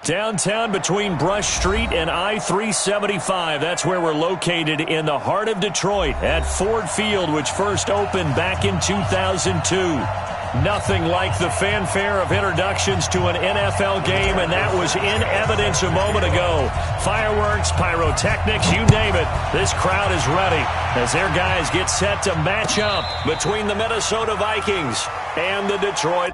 Downtown between Brush Street and I-375. That's where we're located in the heart of Detroit at Ford Field, which first opened back in 2002. Nothing like the fanfare of introductions to an NFL game, and that was in evidence a moment ago. Fireworks, pyrotechnics, you name it. This crowd is ready as their guys get set to match up between the Minnesota Vikings and the Detroit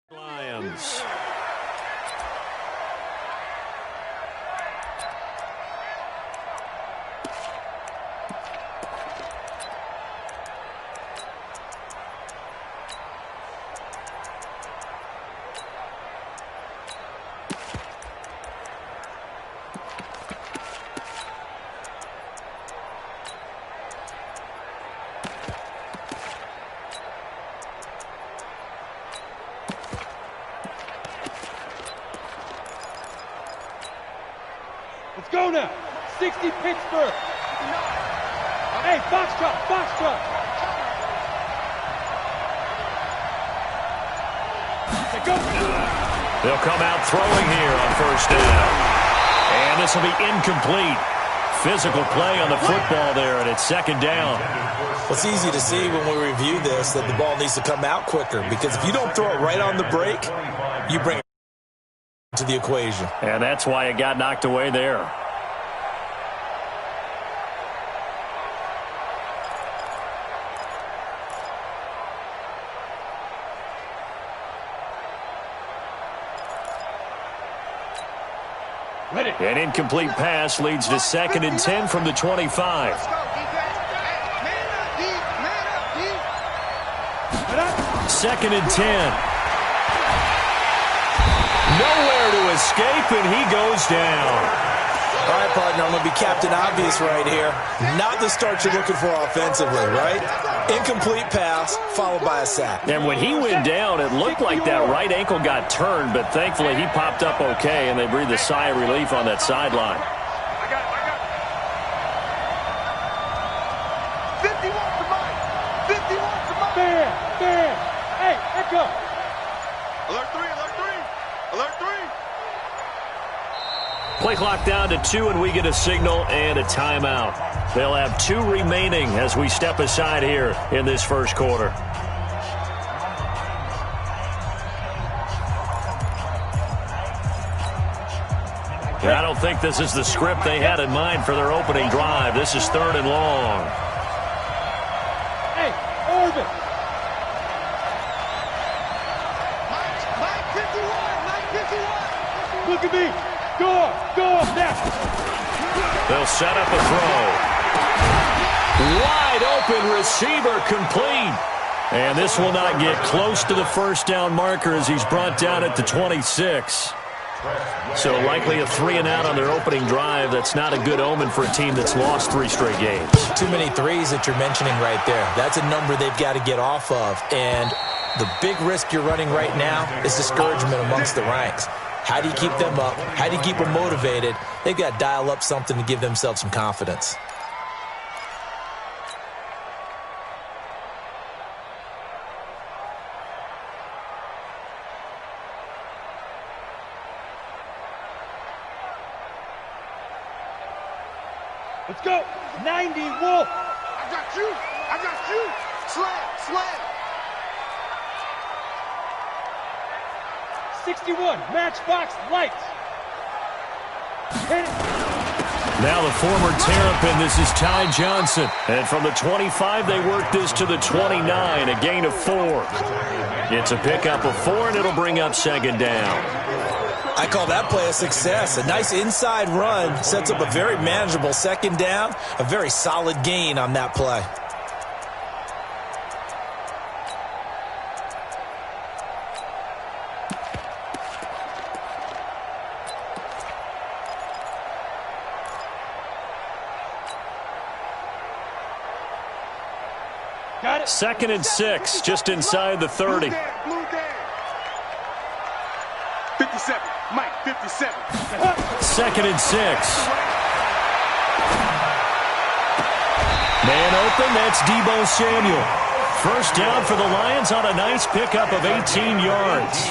Lions. Let's go now. 60 Pittsburgh. Hey, box truck, box truck. Go. They'll come out throwing here on first down. And this will be incomplete. Physical play on the football there, and it's second down. Well, it's easy to see when we review this that the ball needs to come out quicker, because if you don't throw it right on the break, you bring it to the equation. And that's why it got knocked away there. An incomplete pass leads to second and 10 from the 25. Second and 10. Nowhere to escape, and he goes down. All right, partner, I'm going to be Captain Obvious right here. Not the start you're looking for offensively, right? Incomplete pass followed by a sack. And when he went down, it looked like that right ankle got turned, but thankfully he popped up okay, and they breathed a sigh of relief on that sideline. 51 to Mike. 51 to Mike. Fair. Hey, let's go. Alert 3, alert 3. Alert 3. Play clock down to 2, and we get a signal and a timeout. They'll have 2 remaining as we step aside here in this first quarter. I don't think this is the script they had in mind for their opening drive. This is third and long. Hey, Orban. Mike 51. Look at me. Go up, now. They'll set up a throw. Wide open receiver complete. And this will not get close to the first down marker as he's brought down at the 26. So likely a 3 and out on their opening drive. That's not a good omen for a team that's lost 3 straight games. Too many threes that you're mentioning right there. That's a number they've got to get off of. And the big risk you're running right now is discouragement amongst the ranks. How do you keep them up? How do you keep them motivated? They've got to dial up something to give themselves some confidence. Let's go. 90, Wolf. I got you. Slam. 61, Matchbox Lights. Hit it. Now the former Terrapin, this is Ty Johnson. And from the 25, they work this to the 29, a gain of 4. It's a pickup of 4, and it'll bring up second down. I call that play a success. A nice inside run sets up a very manageable second down, a very solid gain on that play. Second and 6, just inside the 30. 50 57. Mike, 57. 2nd and 6. Man open, that's Deebo Samuel. First down for the Lions on a nice pickup of 18 yards.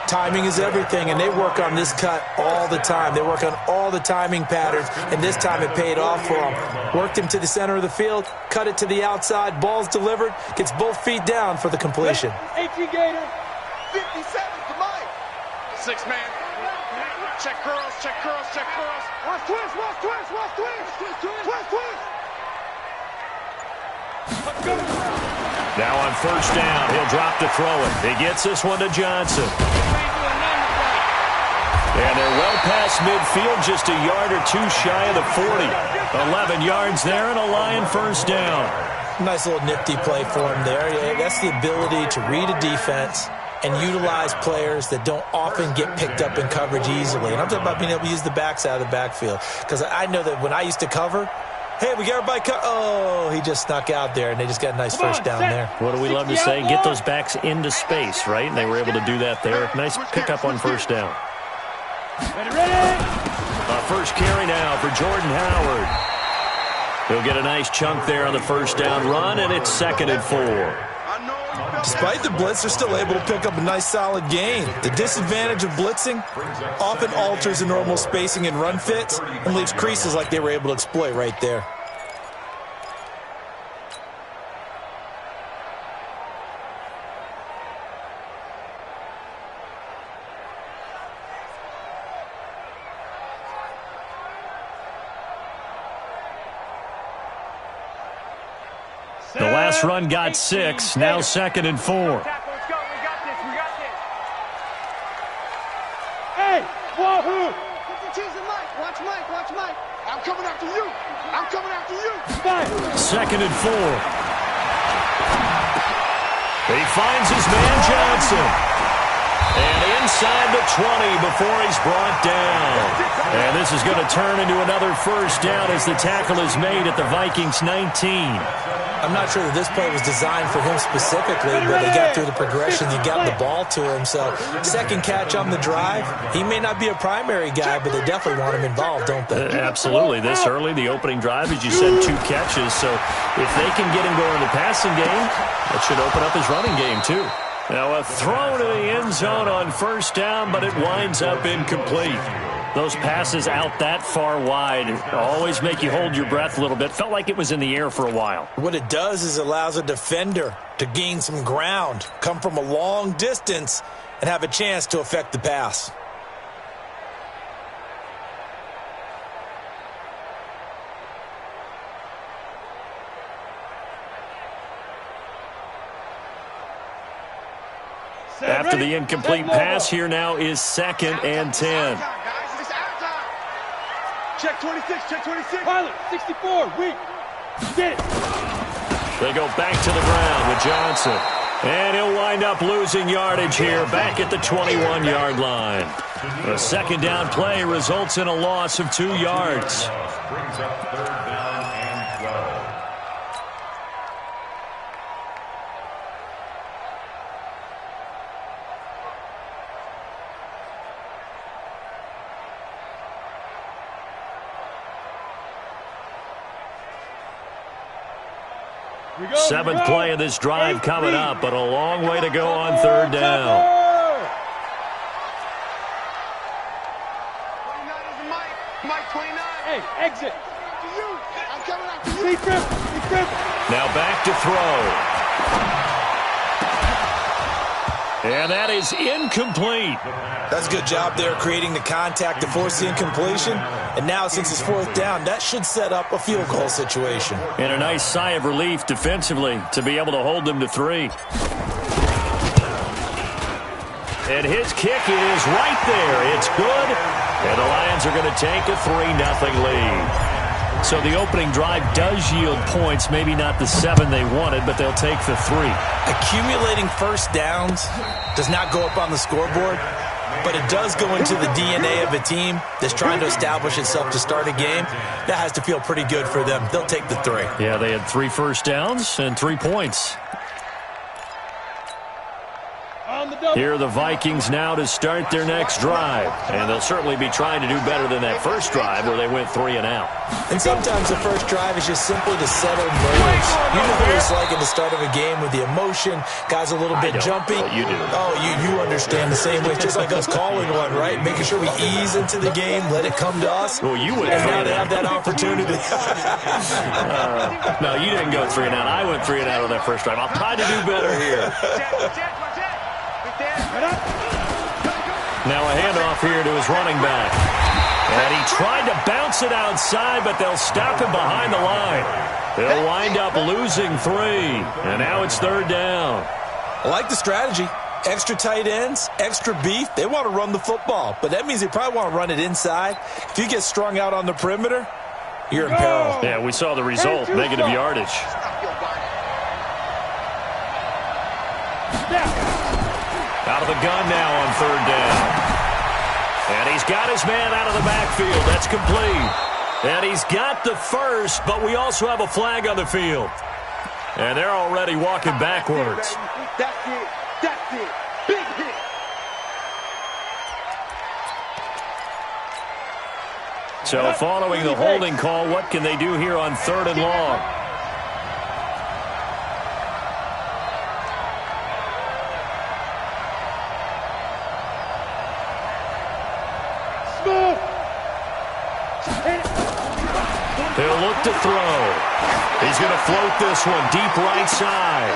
Timing is everything, and they work on this cut all the time. They work on all the timing patterns, and this time it paid off for them. Worked him to the center of the field, cut it to the outside, ball's delivered, gets both feet down for the completion. 18 Gator, 57 to Mike. 6 man. Check curls, check curls, check curls. Watch twist, watch twist, watch twist. Twist, twist. Now on first down, he'll drop to throw it. He gets this one to Johnson. And they're well past midfield, just a yard or two shy of the 40. 11 yards there and a Lion first down. Nice little nifty play for him there. Yeah, that's the ability to read a defense and utilize players that don't often get picked up in coverage easily. And I'm talking about being able to use the backside of the backfield. Because I know that when I used to cover, hey, we got everybody cut. Oh, he just snuck out there, and they just got a nice first down there. What do we love to say? Get those backs into space, right? And they were able to do that there. Nice pickup on first down. Ready. First carry now for Jordan Howard. He'll get a nice chunk there on the first down run, and it's 2nd and 4. Despite the blitz, they're still able to pick up a nice solid gain. The disadvantage of blitzing often alters the normal spacing and run fits and leaves creases like they were able to exploit right there. The last run got 6, now 2nd and 4. Let's go, we got this, we got this. Hey, wahoo! Put the cheese in Mike, watch Mike, watch Mike. I'm coming after you, I'm coming after you. 2nd and 4. He finds his man Johnson. And inside the 20 before he's brought down. And this is going to turn into another first down as the tackle is made at the Vikings 19. I'm not sure that this play was designed for him specifically, but they got through the progression. You got the ball to him. So second catch on the drive. He may not be a primary guy, but they definitely want him involved, don't they? Absolutely. This early, the opening drive, as you said, 2 catches. So if they can get him going in the passing game, that should open up his running game too. Now a throw to the end zone on first down, but it winds up incomplete. Those passes out that far wide always make you hold your breath a little bit. Felt like it was in the air for a while. What it does is it allows a defender to gain some ground, come from a long distance, and have a chance to affect the pass. After the incomplete pass, here now is 2nd and 10. Check 26, check 26. Pilot, 64, weak. Get it. They go back to the ground with Johnson. And he'll wind up losing yardage here back at the 21-yard line. A 2nd down play results in a loss of 2 yards. Brings up 3rd down and 12. Seventh play of this drive coming up, but a long way to go on 3rd down. 29 is Mike. Mike 29. Hey, exit. To you. I'm coming after you. Be crippled. Now back to throw. And that is incomplete. That's a good job there creating the contact to force the incompletion. And now since it's 4th down, that should set up a field goal situation. And a nice sigh of relief defensively to be able to hold them to 3. And his kick is right there. It's good. And the Lions are going to take a 3-0 lead. So the opening drive does yield points, maybe not the 7 they wanted, but they'll take the 3. Accumulating first downs does not go up on the scoreboard, but it does go into the DNA of a team that's trying to establish itself to start a game. That has to feel pretty good for them. They'll take the 3. Yeah, they had 3 first downs and 3 points. Here are the Vikings now to start their next drive. And they'll certainly be trying to do better than that first drive where they went 3 and out. And sometimes the first drive is just simply to settle nerves. You know what it's like at the start of a game with the emotion, guys a little bit jumpy. You do. Oh, you understand the same way. It's just like us calling one, right? Making sure we ease into the game, let it come to us. Well, you went and 3 now and they out. have that opportunity. No, you didn't go 3 and out. I went 3 and out on that first drive. I'll try to do better here. Now a handoff here to his running back. And he tried to bounce it outside, but they'll stop him behind the line. They'll wind up losing 3. And now it's 3rd down. I like the strategy. Extra tight ends, extra beef. They want to run the football, but that means they probably want to run it inside. If you get strung out on the perimeter, you're in peril. Yeah, we saw the result, negative yardage. Out of the gun now on 3rd down. And he's got his man out of the backfield. That's complete. And he's got the first, but we also have a flag on the field. And they're already walking backwards. That's it. That's it. Big hit. So following the holding call, what can they do here on 3rd and long? He'll look to throw. He's going to float this one deep right side.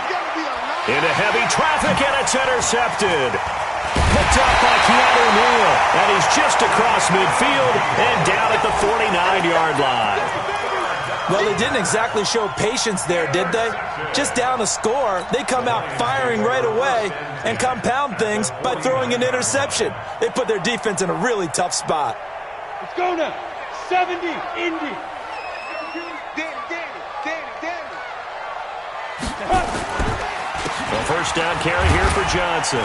Into heavy traffic, and it's intercepted. Picked up by Keanu Neal. And he's just across midfield and down at the 49-yard line. Well, they didn't exactly show patience there, did they? Just down a score, they come out firing right away and compound things by throwing an interception. They put their defense in a really tough spot. Let's go now. 70, Indy. The first down carry here for Johnson.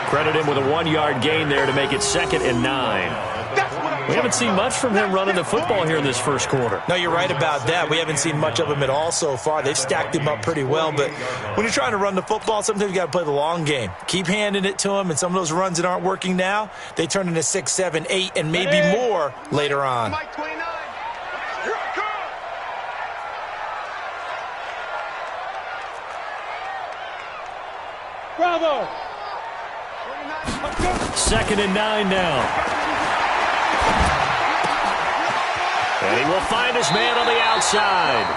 Credit him with a 1-yard gain there to make it 2nd and 9. We haven't seen much from him running the football here in this first quarter. No, you're right about that. We haven't seen much of him at all so far. They've stacked him up pretty well, but when you're trying to run the football, sometimes you got to play the long game. Keep handing it to him, and some of those runs that aren't working now, they turn into 6, 7, 8, and maybe more later on. Mike 29. Here I come. Bravo. 2nd and 9 now. And he will find his man on the outside.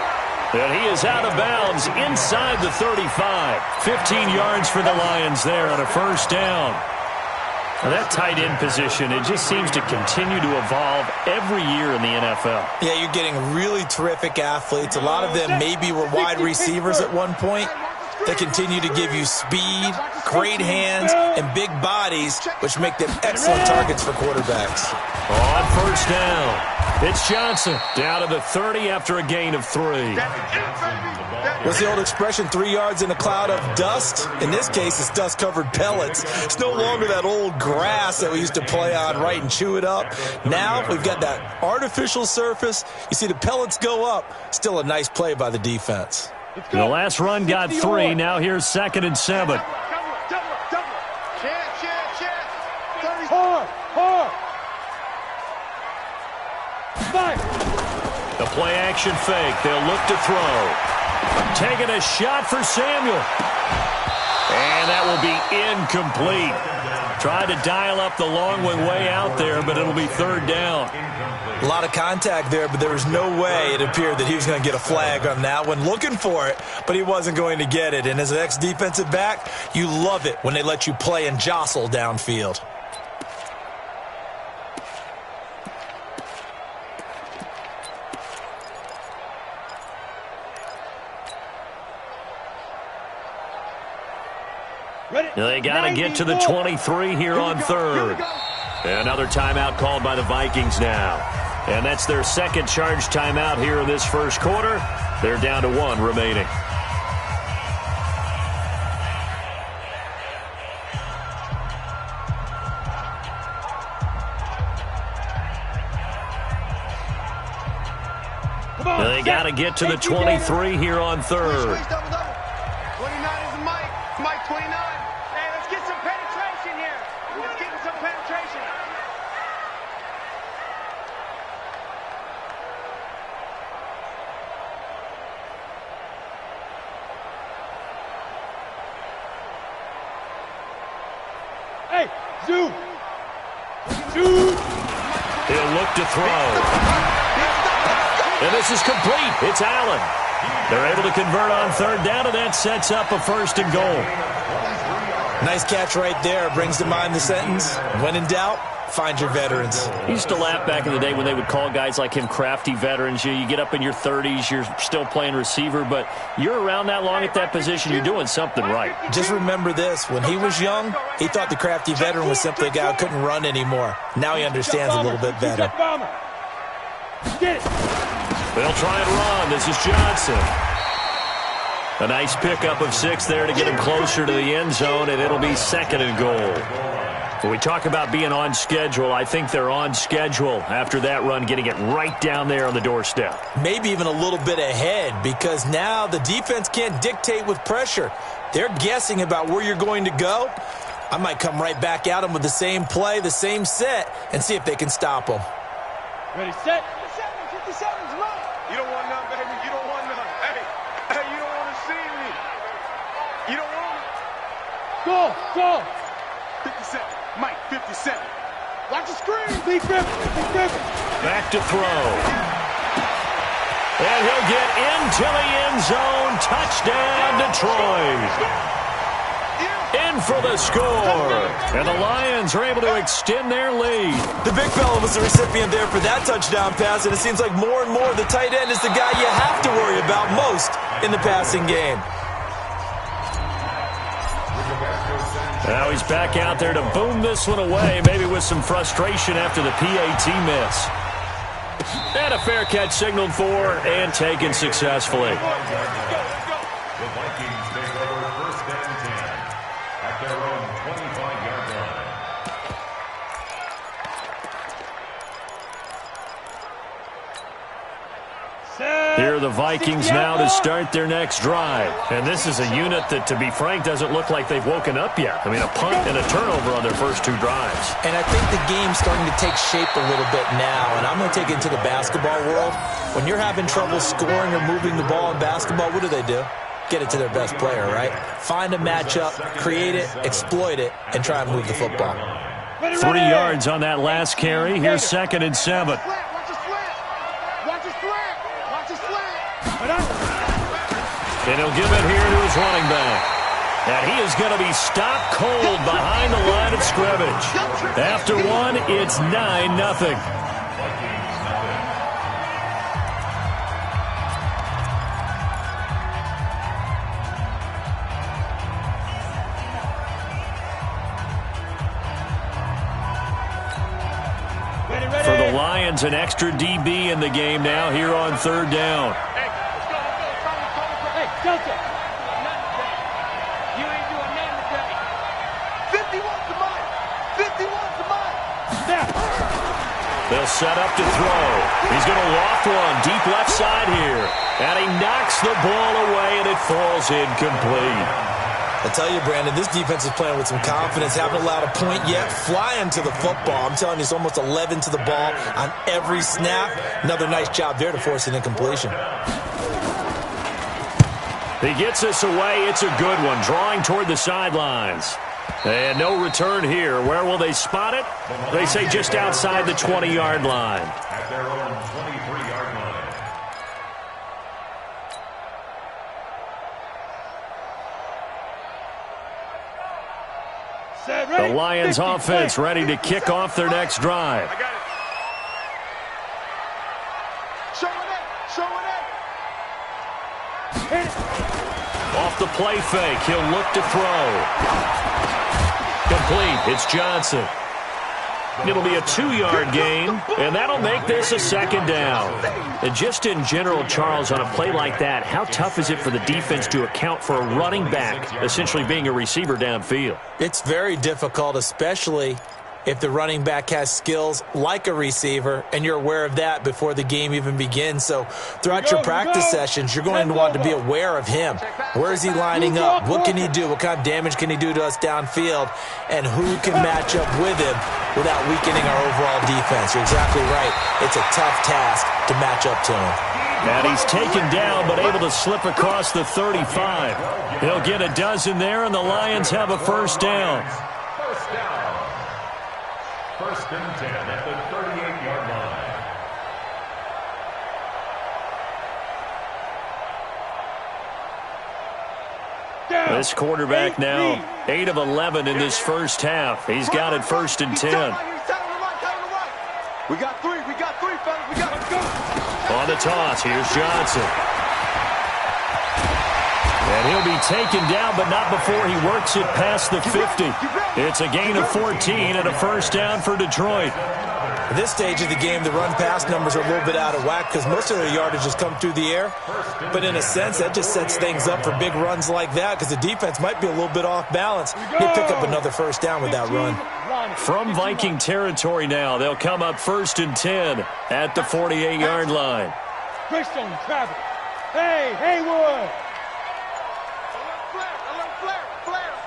And he is out of bounds inside the 35. 15 yards for the Lions there on a first down. Now that tight end position, it just seems to continue to evolve every year in the NFL. Yeah, you're getting really terrific athletes. A lot of them maybe were wide receivers at one point. They continue to give you speed, great hands, and big bodies, which make them excellent targets for quarterbacks. On first down, it's Johnson down to the 30 after a gain of 3. What's the old expression, 3 yards in a cloud of dust? In this case, it's dust-covered pellets. It's no longer that old grass that we used to play on, right, and chew it up. Now we've got that artificial surface. You see the pellets go up. Still a nice play by the defense. The last run got 3. Now here's 2nd and 7. The play action fake. They'll look to throw. Taking a shot for Samuel. And that will be incomplete. Tried to dial up the long one way out there, but it'll be 3rd down. A lot of contact there, but there was no way it appeared that he was going to get a flag on that one. Looking for it, but he wasn't going to get it. And as an ex-defensive back, you love it when they let you play and jostle downfield. They got to get to the 23 here on 3rd. Another timeout called by the Vikings now. And that's their 2nd charge timeout here in this first quarter. They're down to 1 remaining. They got to get to the 23 here on 3rd. Mike 29. Hey, let's get some penetration here. Let's get some penetration. Hey, zoom. Zoom. He'll look to throw. And this is complete. It's Allen. They're able to convert on third down, and that sets up a first and goal. Nice catch right there. Brings to mind the sentence, when in doubt, find your veterans. He used to laugh back in the day when they would call guys like him crafty veterans. You get up in your 30s, you're still playing receiver, but you're around that long at that position, you're doing something right. Just remember this. When he was young, he thought the crafty veteran was simply a guy who couldn't run anymore. Now he understands a little bit better. Get it. They'll try and run. This is Johnson. A nice pickup of 6 there to get him closer to the end zone, and it'll be second and goal. When we talk about being on schedule, I think they're on schedule after that run, getting it right down there on the doorstep. Maybe even a little bit ahead, because now the defense can't dictate with pressure. They're guessing about where you're going to go. I might come right back at them with the same play, the same set, and see if they can stop them. Ready, set. 57's mine. You don't want none, baby. You don't want none. Hey, you don't want to see me. You don't want it. Go. 57. Mike, 57. Watch the screen. Be Griffin. Back to throw. And he'll get into the end zone. Touchdown, Detroit. In for the score. And the Lions are able to extend their lead. The big fella was the recipient there for that touchdown pass, and it seems like more and more the tight end is the guy you have to worry about most in the passing game. Now he's back out there to boom this one away, maybe with some frustration after the PAT miss. And a fair catch signaled for and taken successfully. The Vikings take over first and 10 at their own 25-yard line. Here are the Vikings now to start their next drive. And this is a unit that, to be frank, doesn't look like they've woken up yet. I mean, a punt and a turnover on their first 2 drives. And I think the game's starting to take shape a little bit now, and I'm going to take it into the basketball world. When you're having trouble scoring or moving the ball in basketball, what do? Get it to their best player, right? Find a matchup, create it, exploit it, and try and move the football. 3 yards on that last carry. Here's second and 7. And he'll give it here to his running back. And he is going to be stopped cold behind the line of scrimmage. After one, it's 9-0. For the Lions, an extra DB in the game now here on third down. Delta. You ain't doing nothing today. 51's the Mike. 51's the Mike. They'll set up to throw. He's going to loft one deep left side here. And he knocks the ball away, and it falls incomplete. I tell you, Brandon, this defense is playing with some confidence. Haven't allowed a point yet. Flying to the football. I'm telling you, it's almost 11 to the ball on every snap. Another nice job there to force an incompletion. He gets us away. It's a good one. Drawing toward the sidelines. And no return here. Where will they spot it? They say just outside the 20-yard line. At their own 23-yard line. Set, ready. The Lions 50, offense play. ready to kick off their next drive. I got it. Show it up. Hit it. Off the play fake, he'll look to throw. Complete, it's Johnson. It'll be a 2-yard gain, and that'll make this a second down. And just in general, Charles, on a play like that, how tough is it for the defense to account for a running back essentially being a receiver downfield? It's very difficult, especially if the running back has skills like a receiver, and you're aware of that before the game even begins. So throughout your practice sessions, you're going to want to be aware of him. Where is he lining up? What can he do? What kind of damage can he do to us downfield? And who can match up with him without weakening our overall defense? You're exactly right. It's a tough task to match up to him. And he's taken down, but able to slip across the 35. He'll get a dozen there, and the Lions have a first down. First down. First and 10 at the 38-yard line. This quarterback now 8 of 11 in this first half. He's got it first and 10. We got three, fellas. We got to go. On the toss, here's Johnson. And he'll be taken down, but not before he works it past the 50. It's a gain of 14 and a first down for Detroit. At this stage of the game, the run-pass numbers are a little bit out of whack because most of their yardage has come through the air. But in a sense, that just sets things up for big runs like that because the defense might be a little bit off balance. He'll pick up another first down with that run. From Viking territory now, they'll come up first and 10 at the 48-yard line. Greystone, Travis. Hey, Haywood.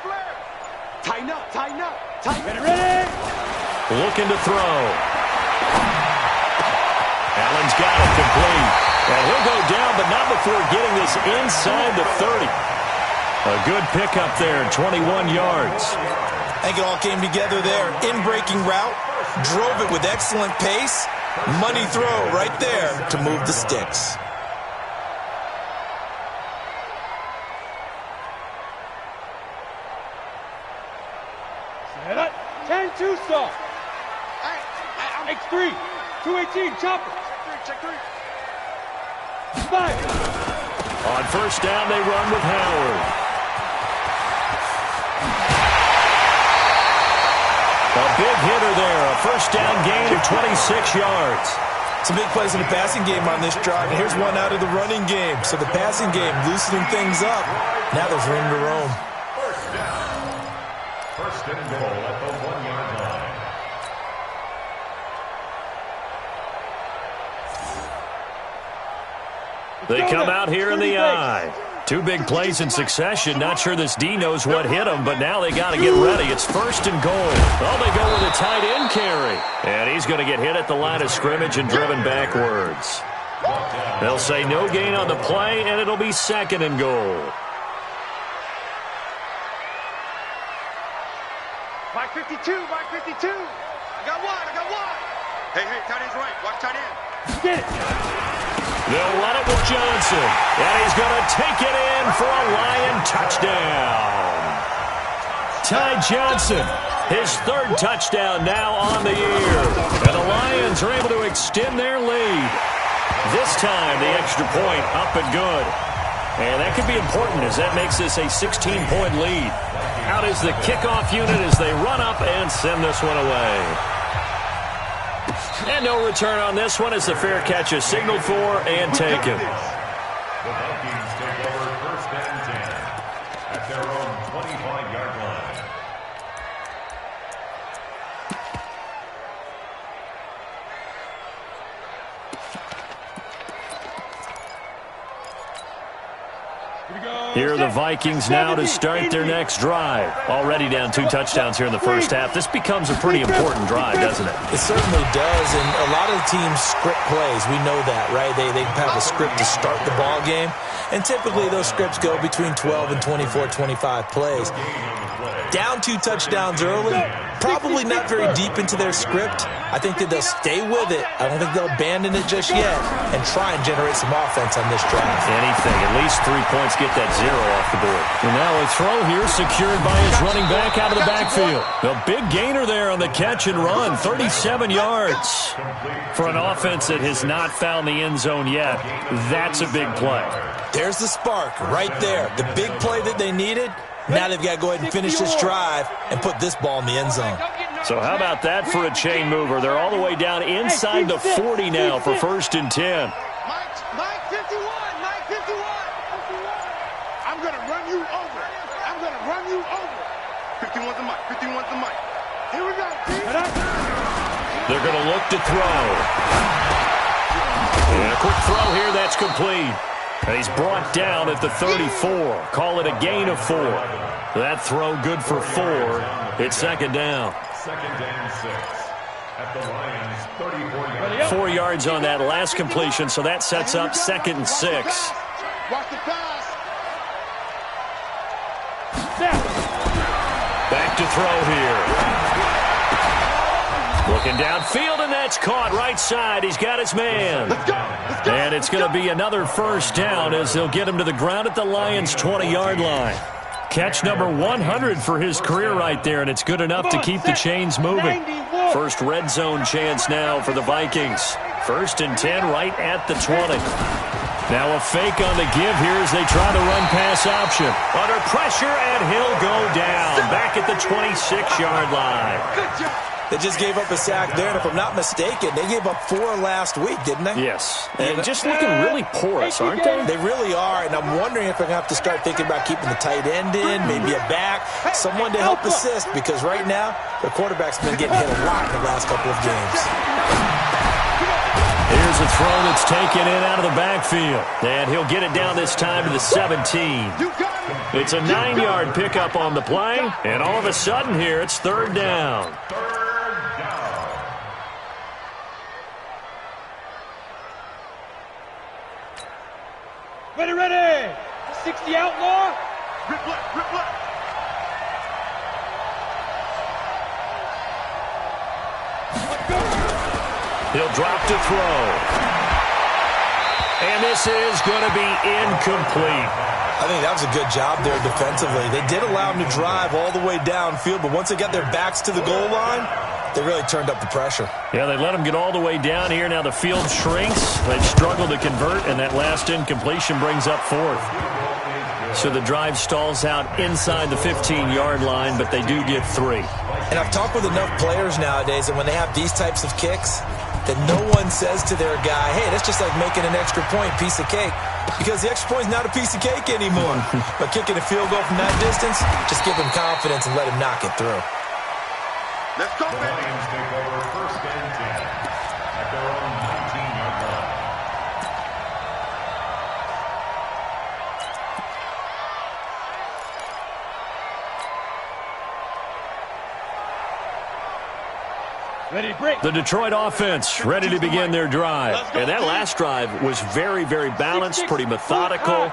Flare. Tighten up. Ready? Looking to throw. Allen's got it complete. And he'll go down, but not before getting this inside the 30. A good pickup there, 21 yards. I think it all came together there. In-breaking route, drove it with excellent pace. Money throw right there to move the sticks. Set up. 10-2 soft. X3. 218, chopper. Check three. 5. On first down, they run with Howard. A big hitter there. A first down gain of 26 yards. Some big plays in the passing game on this drive. And here's one out of the running game. So the passing game loosening things up. Now there's room to roam. First down. First and goal at the 1-yard line. They come out here in the I. 2 big plays in succession. Not sure this D knows what hit him, but now they got to get ready. It's first and goal. Oh, they go with a tight end carry. And he's going to get hit at the line of scrimmage and driven backwards. They'll say no gain on the play, and it'll be second and goal. Mike 52. I got one. Hey, tight end's right. Watch tight end. Get it. They'll run it with Johnson. And he's going to take it in for a Lion touchdown. Ty Johnson, his 3rd touchdown now on the year. And the Lions are able to extend their lead. This time, the extra point up and good. And that could be important as that makes this a 16-point lead. Out is the kickoff unit as they run up and send this one away. And no return on this one as the fair catch is signaled for and taken. The Vikings take over first and 10 at their own 25-yard line. Here are the Vikings now to start their next drive. Already down 2 touchdowns here in the first half. This becomes a pretty important drive, doesn't it? It certainly does, and a lot of the teams script plays. We know that, right? They have a script to start the ball game, and typically those scripts go between 12 and 24, 25 plays. Down 2 touchdowns early, probably not very deep into their script. I think that they'll stay with it. I don't think they'll abandon it just yet and try and generate some offense on this drive. Anything, at least 3 points, get that 0 off the board. And now a throw here secured by his running back out of the backfield. A big gainer there on the catch and run, 37 yards. For an offense that has not found the end zone yet, that's a big play. There's the spark right there. The big play that they needed. Now they've got to go ahead and finish this drive and put this ball in the end zone. So how about that for a chain mover? They're all the way down inside the 40 now for first and 10. Mike 51. I'm going to run you over. 51's the Mike. Here we go. They're going to look to throw. And a quick throw here, that's complete. And he's brought down at the 34. Call it a gain of 4. That throw good for 4. It's second down. Second and 6. At the Lions, 34 yards. 4 yards on that last completion, so that sets up second and 6. Watch the pass. Back to throw here. Looking downfield, and that's caught right side. He's got his man. Let's go. Let's go. And it's going to be another first down as they'll get him to the ground at the Lions' 20-yard line. Catch number 100 for his career right there, and it's good enough to keep the chains moving. First red zone chance now for the Vikings. First and 10 right at the 20. Now a fake on the give here as they try the run-pass option. Under pressure, and he'll go down. Back at the 26-yard line. Good job. They just gave up a sack there, and if I'm not mistaken, they gave up 4 last week, didn't they? Yes. And just looking really porous, aren't they? They really are, and I'm wondering if they're going to have to start thinking about keeping the tight end in, maybe a back, someone to help assist, because right now, their quarterback's been getting hit a lot in the last couple of games. Here's a throw that's taken in out of the backfield. And he'll get it down this time to the 17. It's a 9-yard pickup on the play, and all of a sudden here, it's third down. Ready, ready. 60 outlaw. Rip left, rip left. He'll drop to throw. And this is going to be incomplete. I think that was a good job there defensively. They did allow them to drive all the way downfield, but once they got their backs to the goal line, they really turned up the pressure. Yeah, they let them get all the way down here. Now the field shrinks. They've struggled to convert, and that last incompletion brings up 4th. So the drive stalls out inside the 15-yard line, but they do get 3. And I've talked with enough players nowadays that when they have these types of kicks, that no one says to their guy, hey, that's just like making an extra point, piece of cake. Because the extra point is not a piece of cake anymore. But kicking a field goal from that distance, just give him confidence and let him knock it through. Let's go, The Lions take over first and 10 at their own 19-yard line. Ready, break. The Detroit offense ready to begin their drive. And that last drive was very, very balanced, pretty methodical.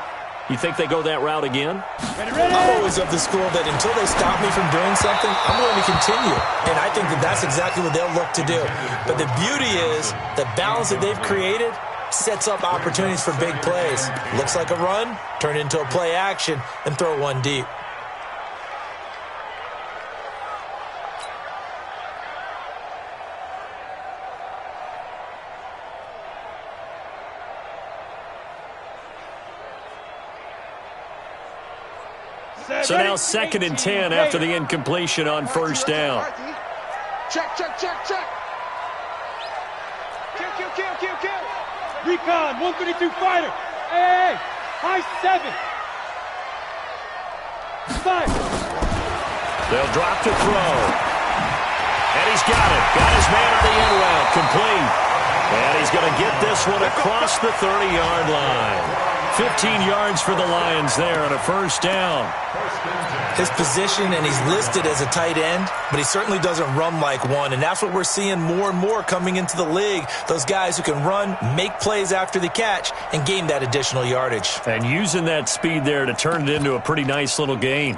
You think they go that route again? Ready, ready. I'm always of the school that until they stop me from doing something, I'm going to continue. And I think that that's exactly what they'll look to do. But the beauty is the balance that they've created sets up opportunities for big plays. Looks like a run, turn it into a play action, and throw one deep. So now second and 10 after the incompletion on first down. Check, check, check, check. Kill, kill, kill, kill, kill. Recon, 132 fighter. Hey, high 7. 5. They'll drop to throw. And he's got it. Got his man on the end route. Complete. And he's going to get this one across the 30-yard line. 15 yards for the Lions there on a first down. His position, and he's listed as a tight end, but he certainly doesn't run like one, and that's what we're seeing more and more coming into the league. Those guys who can run, make plays after the catch, and gain that additional yardage. And using that speed there to turn it into a pretty nice little gain.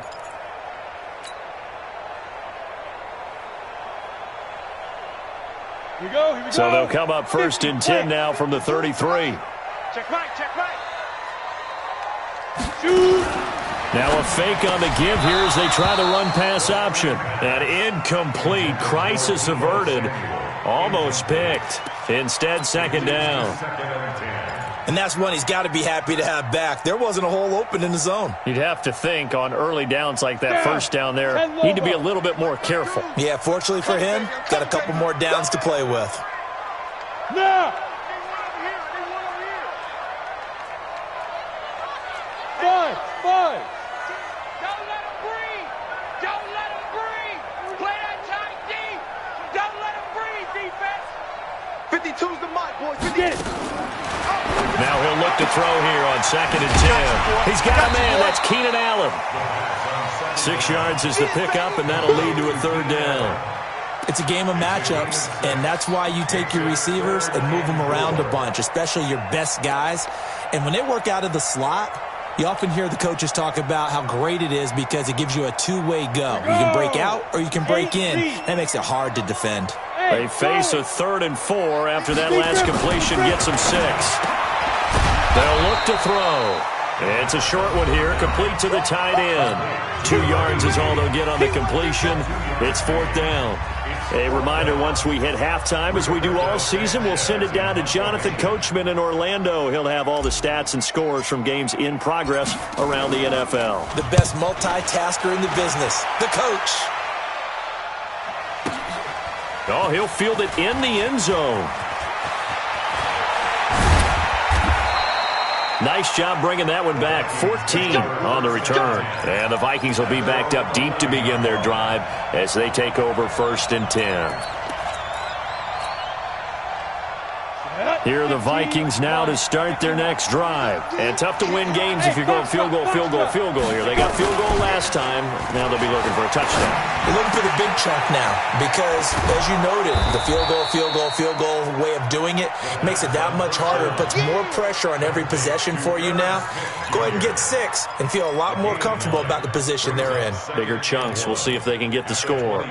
Here we go, here we go. So they'll come up first and 10 now from the 33. Check right, check right. Shoot. Now a fake on the give here as they try the run-pass option. An incomplete, crisis averted, almost picked. Instead, second down. And that's one he's got to be happy to have back. There wasn't a hole open in the zone. You'd have to think on early downs like that first down there, need to be a little bit more careful. Yeah, fortunately for him, got a couple more downs to play with. Now. 5. Don't let him breathe. Don't let him breathe. Play that tight D. to throw here on 2nd and 10. He's got a man. That's Keenan Allen. 6 yards is the pickup, and that'll lead to a 3rd down. It's a game of matchups, and that's why you take your receivers and move them around a bunch, especially your best guys. And when they work out of the slot, you often hear the coaches talk about how great it is because it gives you a two-way go. You can break out or you can break in. That makes it hard to defend. They face a 3rd and 4 after that last completion gets them 6. They'll look to throw. It's a short one here, complete to the tight end. 2 yards is all they'll get on the completion. It's 4th down. A reminder, once we hit halftime, as we do all season, we'll send it down to Jonathan Coachman in Orlando. He'll have all the stats and scores from games in progress around the NFL. The best multitasker in the business, the coach. Oh, he'll field it in the end zone. Nice job bringing that one back. 14 on the return. And the Vikings will be backed up deep to begin their drive as they take over 1st and 10. Here are the Vikings now to start their next drive. And tough to win games if you're going field goal, field goal, field goal here. They got field goal last time. Now they'll be looking for a touchdown. They're looking for the big chunk now because, as you noted, the field goal way of doing it makes it that much harder. It puts more pressure on every possession for you now. Go ahead and get 6 and feel a lot more comfortable about the position they're in. Bigger chunks. We'll see if they can get the score.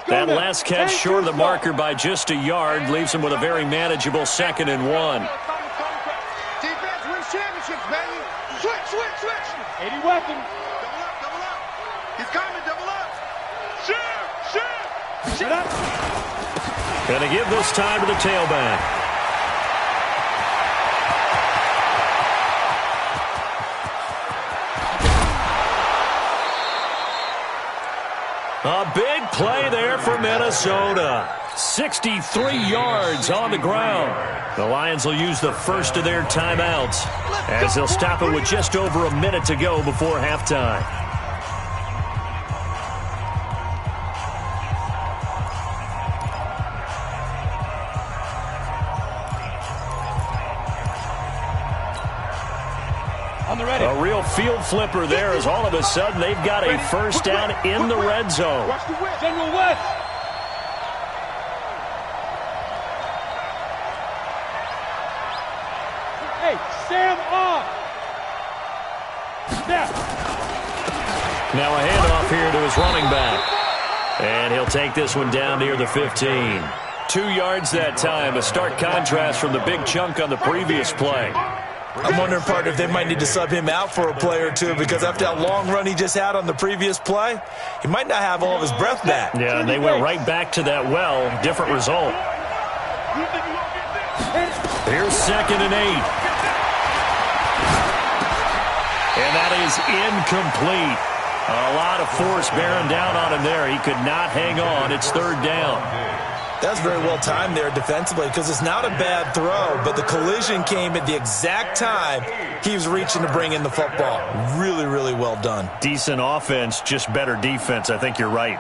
That last catch short of the marker by just a yard leaves him with a very manageable 2nd and 1. Defense wins championships, baby. Switch. 80 weapons. Double up. He's coming, double up. Shoot. Shut up. Gonna give this time to the tailback. A big play there for Minnesota. 63 yards on the ground. The Lions will use the first of their timeouts as they'll stop it with just over a minute to go before halftime. A real field flipper there as all of a sudden they've got a first down in the red zone. Watch the West. General West. Hey, Sam off. Snap. Now a handoff here to his running back. And he'll take this one down near the 15. 2 yards that time, a stark contrast from the big chunk on the previous play. I'm wondering, partner, if they might need to sub him out for a play or two because after that long run he just had on the previous play, he might not have all of his breath back. Yeah, and they went right back to that well. Different result. Here's 2nd and 8. And that is incomplete. A lot of force bearing down on him there. He could not hang on. It's 3rd down. That's very well timed there defensively because it's not a bad throw, but the collision came at the exact time he was reaching to bring in the football. Really, really well done. Decent offense, just better defense. I think you're right.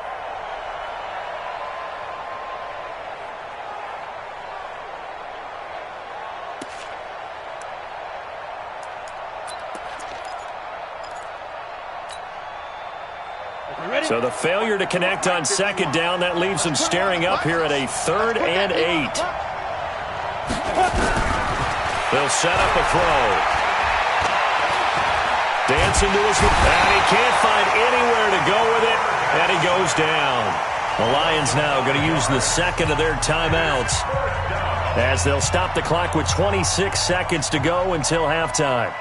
So the failure to connect on 2nd down, that leaves them staring up here at a 3rd and 8. They'll set up a throw. Dancing to his... And he can't find anywhere to go with it, and he goes down. The Lions now going to use the 2nd of their timeouts as they'll stop the clock with 26 seconds to go until halftime.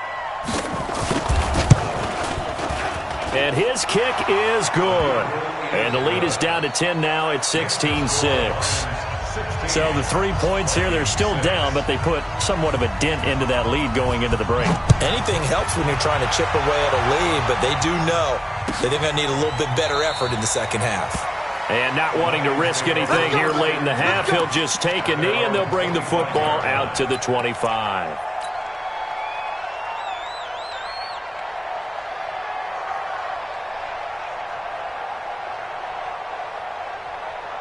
And his kick is good. And the lead is down to 10 now at 16-6. So the 3 points here, they're still down, but they put somewhat of a dent into that lead going into the break. Anything helps when you're trying to chip away at a lead, but they do know that they're going to need a little bit better effort in the second half. And not wanting to risk anything here late in the half, he'll just take a knee, and they'll bring the football out to the 25.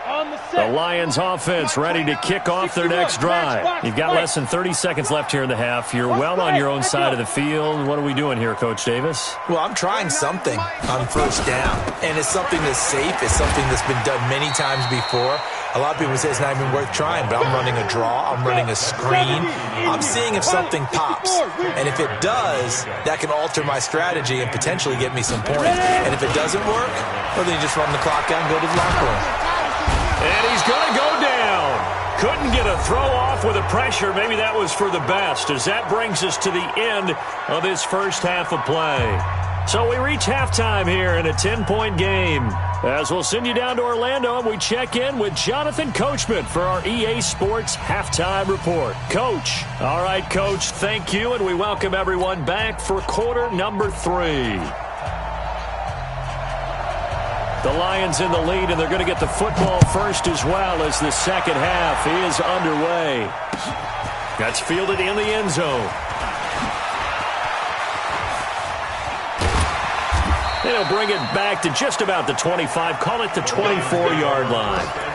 On the The Lions offense ready to kick off their next drive. You've got less than 30 seconds left here in the half. You're well on your own side of the field. What are we doing here, Coach Davis? Well, I'm trying something on first down, and it's something that's safe. It's something that's been done many times before. A lot of people say it's not even worth trying, but I'm running a draw. I'm running a screen. I'm seeing if something pops. And if it does, that can alter my strategy and potentially get me some points. And if it doesn't work, well, then you just run the clock out and go to the locker room. And he's going to go down. Couldn't get a throw off with the pressure. Maybe that was for the best, as that brings us to the end of this first half of play. So we reach halftime here in a 10-point game. As we'll send you down to Orlando, and we check in with Jonathan Coachman for our EA Sports Halftime Report. Coach. All right, Coach, thank you, and we welcome everyone back for quarter number 3. The Lions in the lead, and they're going to get the football first as well as the second half is underway. That's fielded in the end zone. They'll bring it back to just about the 25, call it the 24-yard line.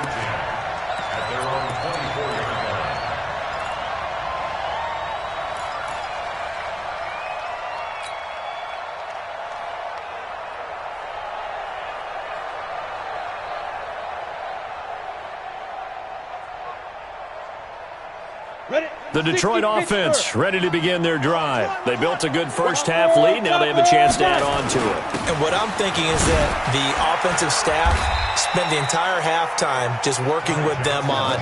The Detroit offense ready to begin their drive. They built a good first half lead. Now they have a chance to add on to it. And what I'm thinking is that the offensive staff spent the entire halftime just working with them on,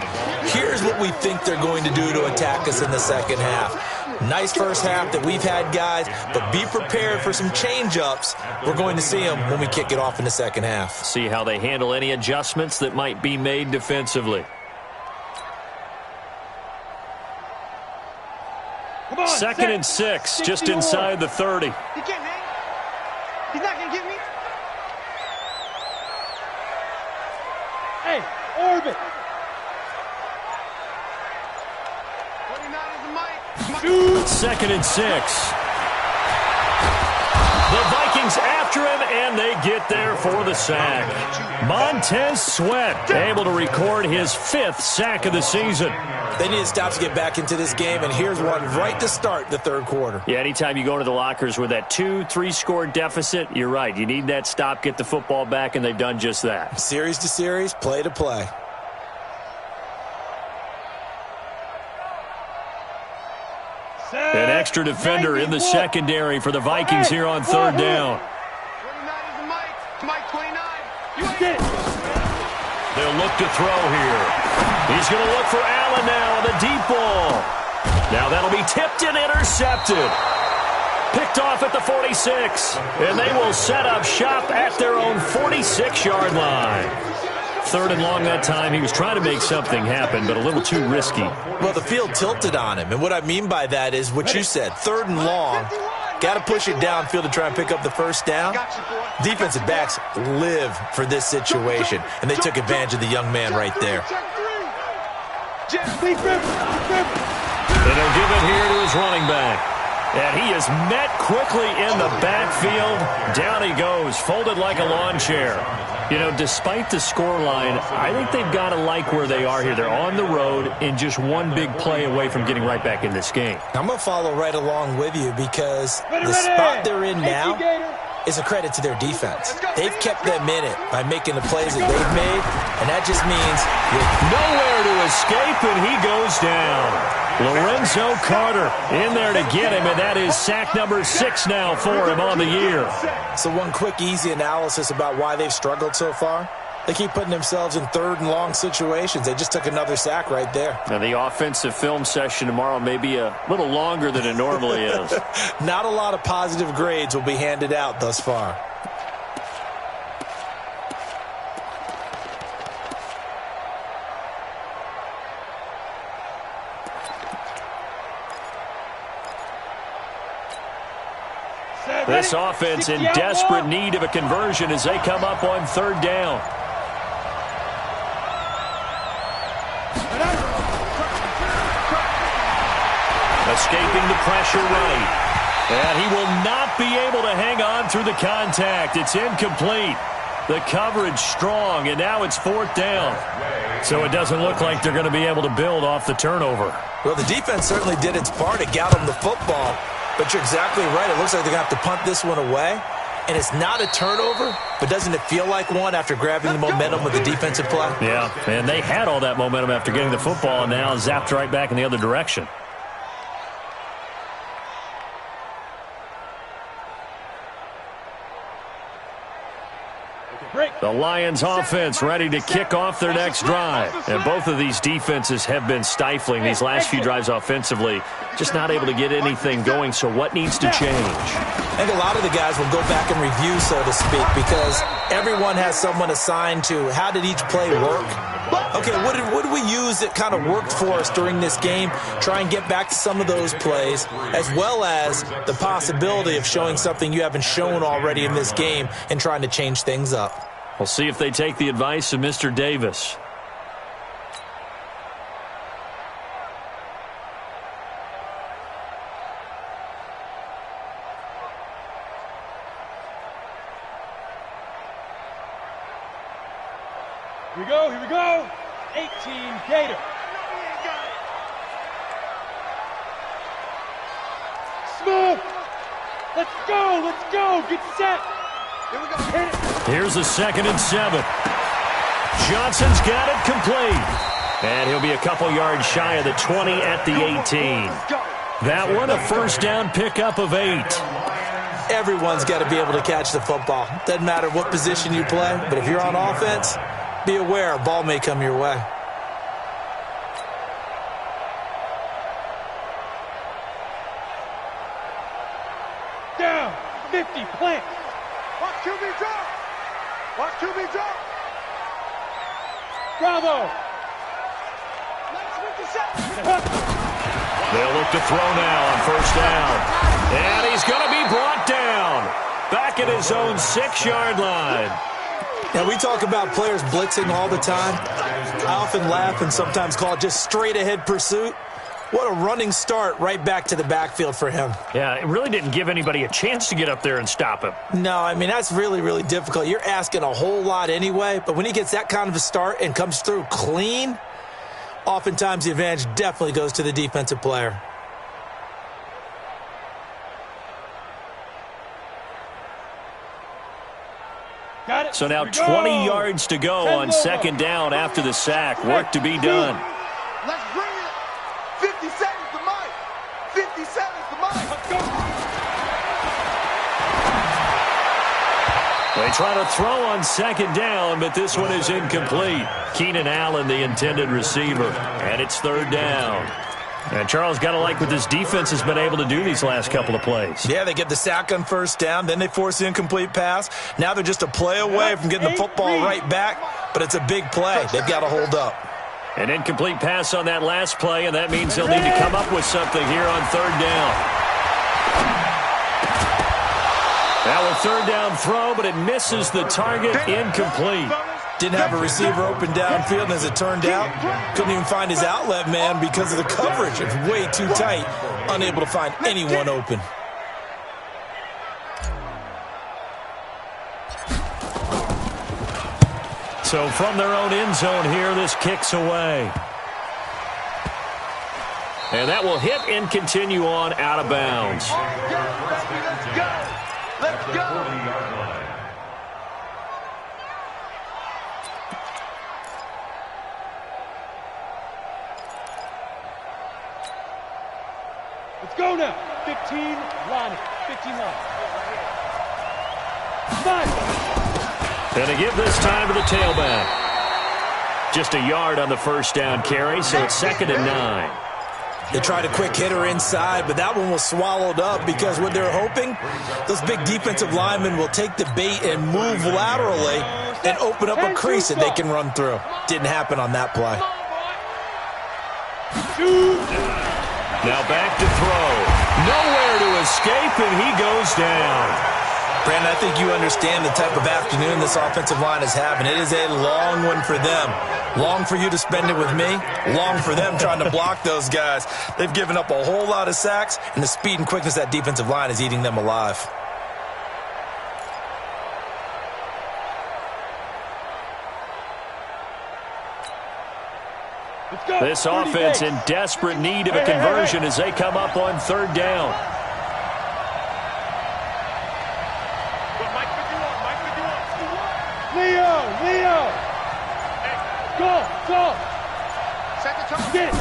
here's what we think they're going to do to attack us in the second half. Nice first half that we've had, guys, but be prepared for some change-ups. We're going to see them when we kick it off in the second half. See how they handle any adjustments that might be made defensively. Second and 6, just inside the 30. He can't hang. He's not going to get me. Hey, orbit. 29 is the mic. Second and 6. The Vikings after him, and they get there for the sack. Montez Sweat able to record his 5th sack of the season. They need to stop to get back into this game, and here's one right to start the third quarter. Yeah, anytime you go into the lockers with that 2-3 score deficit, you're right. You need that stop, get the football back, and they've done just that. Series to series, play to play. An extra defender in the secondary for the Vikings here on third down. 29 is the mic. Mike 29. They'll look to throw here. He's going to look for Allen now on the deep ball. Now that'll be tipped and intercepted. Picked off at the 46. And they will set up shop at their own 46-yard line. Third and long that time. He was trying to make something happen, but a little too risky. Well, the field tilted on him, and what I mean by that is what you said. Third and long, got to push it downfield to try and pick up the first down. Defensive backs live for this situation, and they took advantage of the young man right there. And they'll give it here to his running back. And he is met quickly in the backfield. Down he goes, folded like a lawn chair. You know, despite the scoreline, I think they've got to like where they are here. They're on the road and just one big play away from getting right back in this game. I'm going to follow right along with you because the spot they're in now is a credit to their defense. They've kept them in it by making the plays that they've made, and that just means nowhere to escape, and he goes down. Lorenzo Carter in there to get him, and that is sack number 6 now for him on the year. So one quick, easy analysis about why they've struggled so far. They keep putting themselves in third and long situations. They just took another sack right there. Now, the offensive film session tomorrow may be a little longer than it normally is. Not a lot of positive grades will be handed out thus far. This offense in desperate need of a conversion as they come up on third down. Escaping the pressure right. And he will not be able to hang on through the contact. It's incomplete. The coverage strong, and now it's 4th down. So it doesn't look like they're going to be able to build off the turnover. Well, the defense certainly did its part to get them the football. But you're exactly right. It looks like they're going to have to punt this one away. And it's not a turnover, but doesn't it feel like one after grabbing the momentum with the defensive play? Yeah, and they had all that momentum after getting the football and now zapped right back in the other direction. The Lions offense ready to kick off their next drive. And both of these defenses have been stifling these last few drives offensively. Just not able to get anything going, so what needs to change? I think a lot of the guys will go back and review, so to speak, because everyone has someone assigned to how did each play work. Okay, what did we use that kind of worked for us during this game? Try and get back to some of those plays, as well as the possibility of showing something you haven't shown already in this game and trying to change things up. We'll see if they take the advice of Mr. Davis. Here we go. 18 Gator. Smooth. Let's go. Get set. Here we go. Hit it. Here's a 2nd and 7. Johnson's got it complete. And he'll be a couple yards shy of the 20 at the 18. That one, a 1st down pickup of 8. Everyone's got to be able to catch the football. Doesn't matter what position you play, but if you're on offense, be aware a ball may come your way. Down. 50. Plant. Watch QB drop. Watch QB drop. Bravo. They'll look to throw now on 1st down. And he's going to be brought down. Back at his own 6-yard line. Now, we talk about players blitzing all the time. I often laugh and sometimes call it just straight-ahead pursuit. What a running start right back to the backfield for him. Yeah, it really didn't give anybody a chance to get up there and stop him. No, I mean, that's really, really difficult. You're asking a whole lot anyway, but when he gets that kind of a start and comes through clean, oftentimes the advantage definitely goes to the defensive player. Got it. So now 20 yards to go on 2nd down after the sack. Work to be done. Let's bring it. 50 seconds to Mike. 50 seconds to Mike. Let's go. They try to throw on 2nd down, but this one is incomplete. Keenan Allen, the intended receiver, and it's 3rd down. And Charles, got to like what this defense has been able to do these last couple of plays. Yeah, they get the sack on 1st down, then they force the incomplete pass. Now they're just a play away from getting the football right back, but it's a big play. They've got to hold up. An incomplete pass on that last play, and that means they'll need to come up with something here on 3rd down. Now a 3rd down throw, but it misses the target, incomplete. Didn't have a receiver open downfield, and as it turned out, couldn't even find his outlet man because of the coverage. It's way too tight, unable to find anyone open. So from their own end zone here, this kicks away. And that will hit and continue on out of bounds. Let's go. Let's go now. 15 line. 15 line. 5. And to give this time to the tailback. Just a yard on the 1st down carry, so it's 2nd and 9. They tried a quick hitter inside, but that one was swallowed up because what they're hoping, those big defensive linemen will take the bait and move laterally and open up a crease that they can run through. Didn't happen on that play. Now back to throw. Nowhere to escape, and he goes down. Brandon, I think you understand the type of afternoon this offensive line is having. It is a long one for them. Long for you to spend it with me. Long for them trying to block those guys. They've given up a whole lot of sacks, and the speed and quickness of that defensive line is eating them alive. This offense in desperate need of a conversion as they come up on third down. Leo! Go! Get it!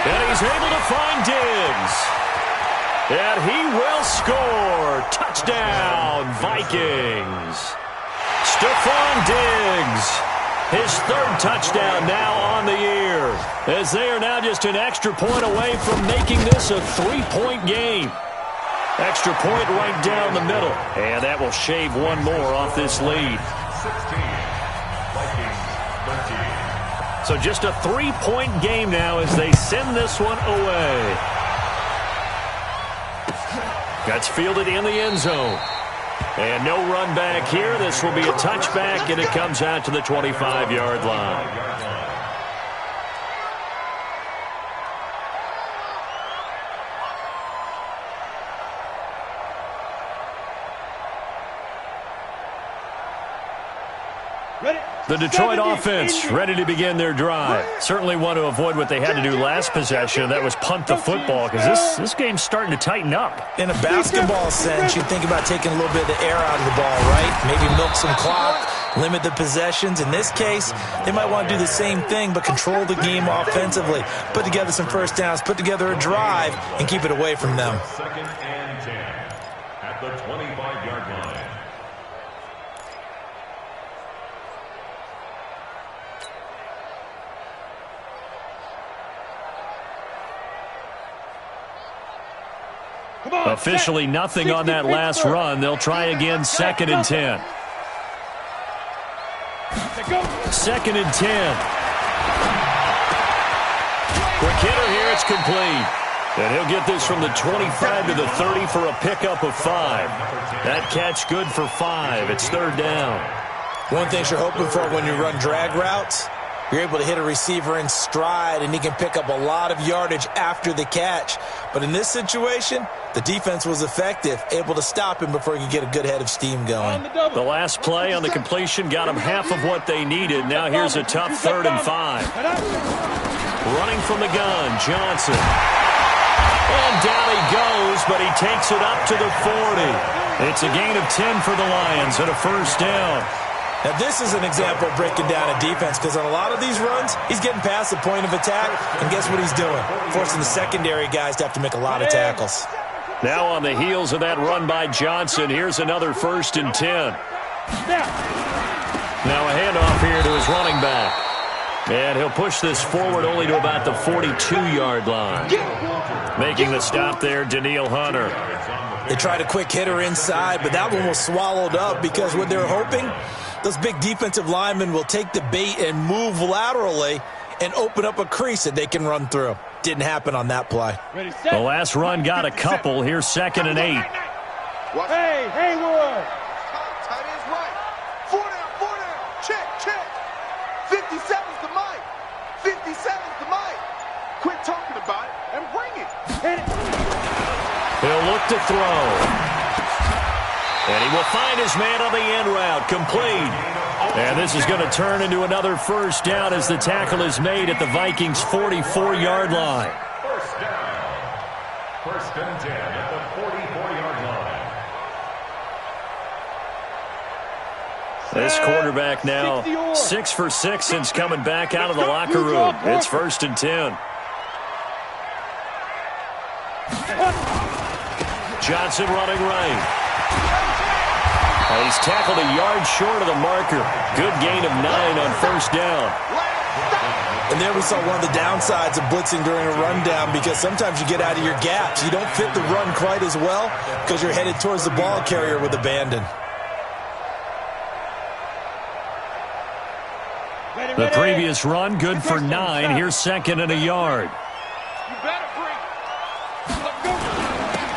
And he's able to find Diggs. And he will score. Touchdown, Vikings. Stephon Diggs, his third touchdown now on the year, as they are now just an extra point away from making this a three-point game. Extra point right down the middle, and that will shave one more off this lead. 16, Vikings 13. So just a three-point game now as they send this one away. That's fielded in the end zone. And no run back here. This will be a touchback, and it comes out to the 25-yard line. The Detroit offense ready to begin their drive. Certainly want to avoid what they had to do last possession. That was punt the football, because this game's starting to tighten up. In a basketball sense, you think about taking a little bit of the air out of the ball, right? Maybe milk some clock, limit the possessions. In this case, they might want to do the same thing, but control the game offensively. Put together some first downs, put together a drive, and keep it away from them. 2nd and 10 at the 25-yard line. Officially nothing on that last run. They'll try again, 2nd and 10. 2nd and 10. Quick hitter here, it's complete. And he'll get this from the 25 to the 30 for a pickup of 5. That catch good for 5. It's third down. One thing you're hoping for when you run drag routes, you're able to hit a receiver in stride, and he can pick up a lot of yardage after the catch. But in this situation, the defense was effective, able to stop him before he could get a good head of steam going. The last play on the completion got them half of what they needed. Now here's a tough 3rd and 5. Running from the gun, Johnson. And down he goes, but he takes it up to the 40. It's a gain of 10 for the Lions and a first down. Now, this is an example of breaking down a defense, because on a lot of these runs, he's getting past the point of attack, and guess what he's doing? Forcing the secondary guys to have to make a lot of tackles. Now on the heels of that run by Johnson, here's another 1st and 10. Now a handoff here to his running back. And he'll push this forward only to about the 42-yard line. Making the stop there, Danielle Hunter. They tried a quick hitter inside, but that one was swallowed up because what they're hoping, those big defensive linemen will take the bait and move laterally and open up a crease that they can run through. Didn't happen on that play. The last run got a couple. Here's 2nd and 8. Hey, Haywood! Tight end's right. 4 down. Check. 57's the mic. 57's the mic. Quit talking about it and bring it. He'll look to throw. And he will find his man on the end route. Complete. And this is going to turn into another first down as the tackle is made at the Vikings' 44-yard line. First down. 1st and 10 at the 44-yard line. This quarterback now 6 for 6 since coming back out of the locker room. It's 1st and 10. Johnson running right. And he's tackled a yard short of the marker. Good gain of 9 on first down. And there we saw one of the downsides of blitzing during a rundown, because sometimes you get out of your gaps. You don't fit the run quite as well because you're headed towards the ball carrier with abandon. The previous run, good for 9. Here's 2nd and a yard.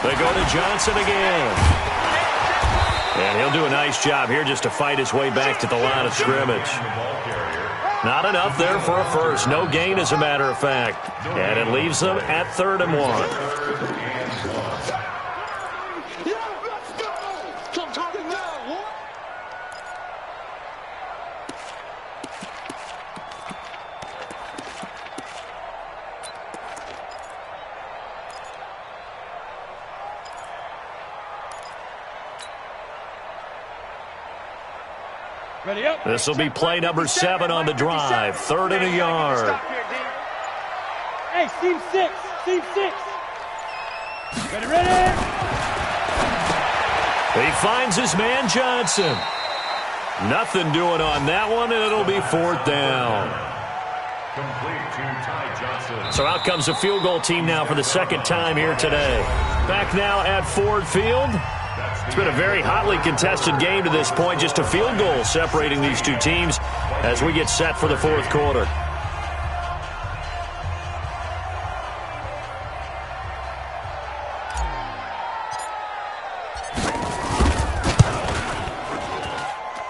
They go to Johnson again. And he'll do a nice job here just to fight his way back to the line of scrimmage. Not enough there for a first. No gain, as a matter of fact. And it leaves them at 3rd and 1. Ready up. This will be play number 7 on the drive. 3rd and a yard. Hey, seam 6. Seam 6. Ready, ready. He finds his man Johnson. Nothing doing on that one, and it'll be 4th down. Complete to Ty Johnson. So out comes the field goal team now for the 2nd time here today. Back now at Ford Field. It's been a very hotly contested game to this point. Just a field goal separating these two teams as we get set for the 4th quarter.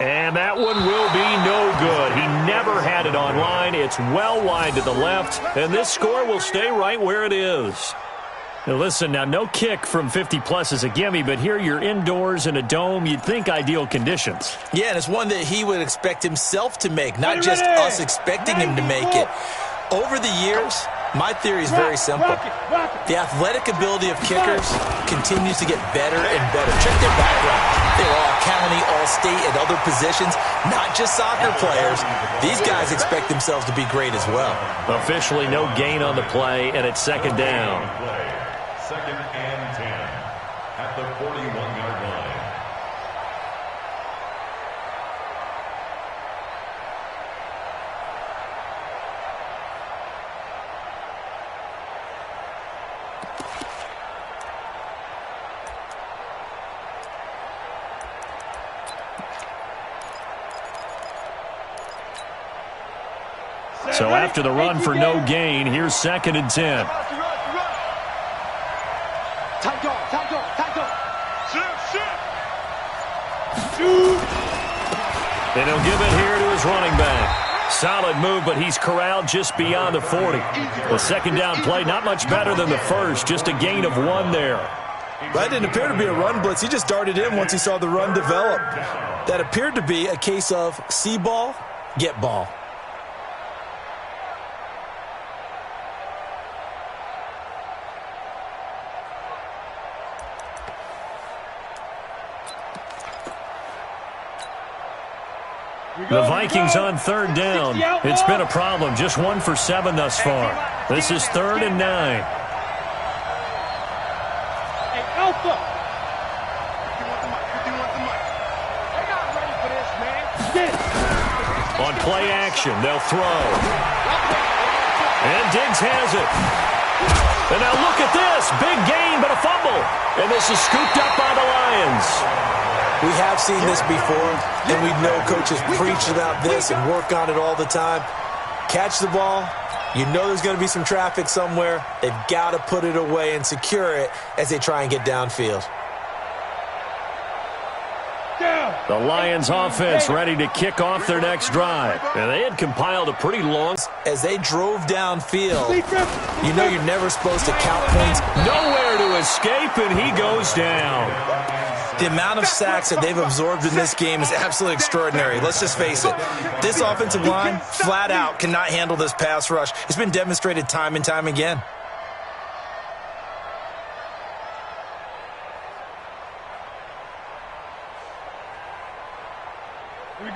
And that one will be no good. He never had it on line. It's well wide to the left, and this score will stay right where it is. Now listen, now no kick from 50-plus is a gimme, but here you're indoors in a dome. You'd think ideal conditions. Yeah, and it's one that he would expect himself to make, not just us expecting him to make it. Over the years, my theory is very simple. The athletic ability of kickers continues to get better and better. Check their background. They were all county, all state, and other positions, not just soccer players. These guys expect themselves to be great as well. Officially no gain on the play, and it's 2nd down. 2nd and 10 at the 41-yard line. So after the run for no gain, here's 2nd and 10. Tight dog, tight dog, tight dog. Shoot. And he'll give it here to his running back. Solid move, but he's corralled just beyond the 40. The 2nd down play, not much better than the first, just a gain of 1 there. That didn't appear to be a run blitz. He just darted in once he saw the run develop. That appeared to be a case of see ball, get ball. The Vikings on 3rd down. It's been a problem. Just 1 for 7 thus far. This is 3rd and 9. Hey, Alpha. They're not ready for this, man. Get it. On play action, they'll throw. And Diggs has it. And now look at this. Big gain, but a fumble. And this is scooped up by the Lions. We have seen this before, and we know coaches preach about this and work on it all the time. Catch the ball. You know there's going to be some traffic somewhere. They've got to put it away and secure it as they try and get downfield. The Lions offense ready to kick off their next drive. And they had compiled a pretty long... As they drove downfield, you know you're never supposed to count points. Nowhere to escape, and he goes down. The amount of sacks that they've absorbed in this game is absolutely extraordinary. Let's just face it. This offensive line, flat out, cannot handle this pass rush. It's been demonstrated time and time again.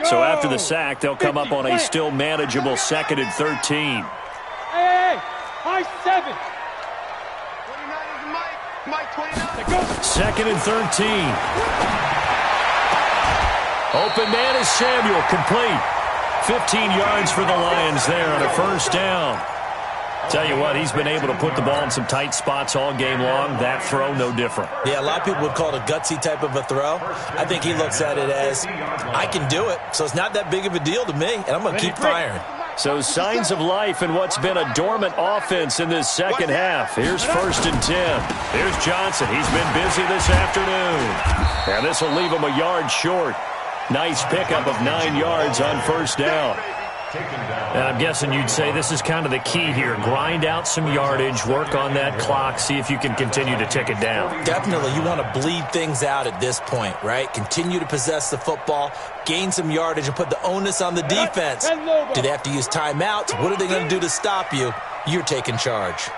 So after the sack, they'll come up on a still manageable 2nd and 13. Hey, high 7. 29 is Mike 29. 2nd and 13. Open man is Samuel, complete. 15 yards for the Lions there on a 1st down. Tell you what, he's been able to put the ball in some tight spots all game long. That throw, no different. Yeah, a lot of people would call it a gutsy type of a throw. I think he looks at it as, I can do it, so it's not that big of a deal to me, and I'm going to keep firing. So signs of life in what's been a dormant offense in this 2nd half. Here's 1st and 10. Here's Johnson. He's been busy this afternoon. And this will leave him a yard short. Nice pickup of 9 yards on 1st down. And I'm guessing you'd say this is kind of the key here. Grind out some yardage, work on that clock, see if you can continue to tick it down. Definitely. You want to bleed things out at this point, right? Continue to possess the football, gain some yardage, and put the onus on the defense. Do they have to use timeouts? What are they going to do to stop you? You're taking charge.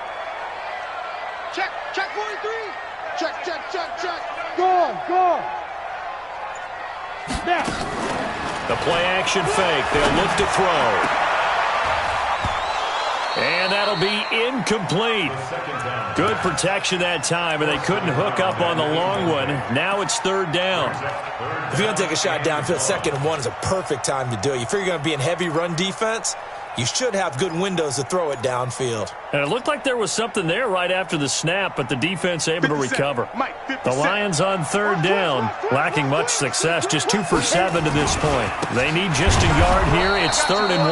Check 43. Check. Go on. Now. The play-action fake. They'll look to throw. And that'll be incomplete. Good protection that time, and they couldn't hook up on the long one. Now it's third down. If you're going to take a shot downfield, 2nd and 1 is a perfect time to do it. You figure you're going to be in heavy run defense, you should have good windows to throw it downfield. And it looked like there was something there right after the snap, but the defense able to recover. The Lions on third down, lacking much success, just 2 for 7 to this point. They need just a yard here. It's 3rd and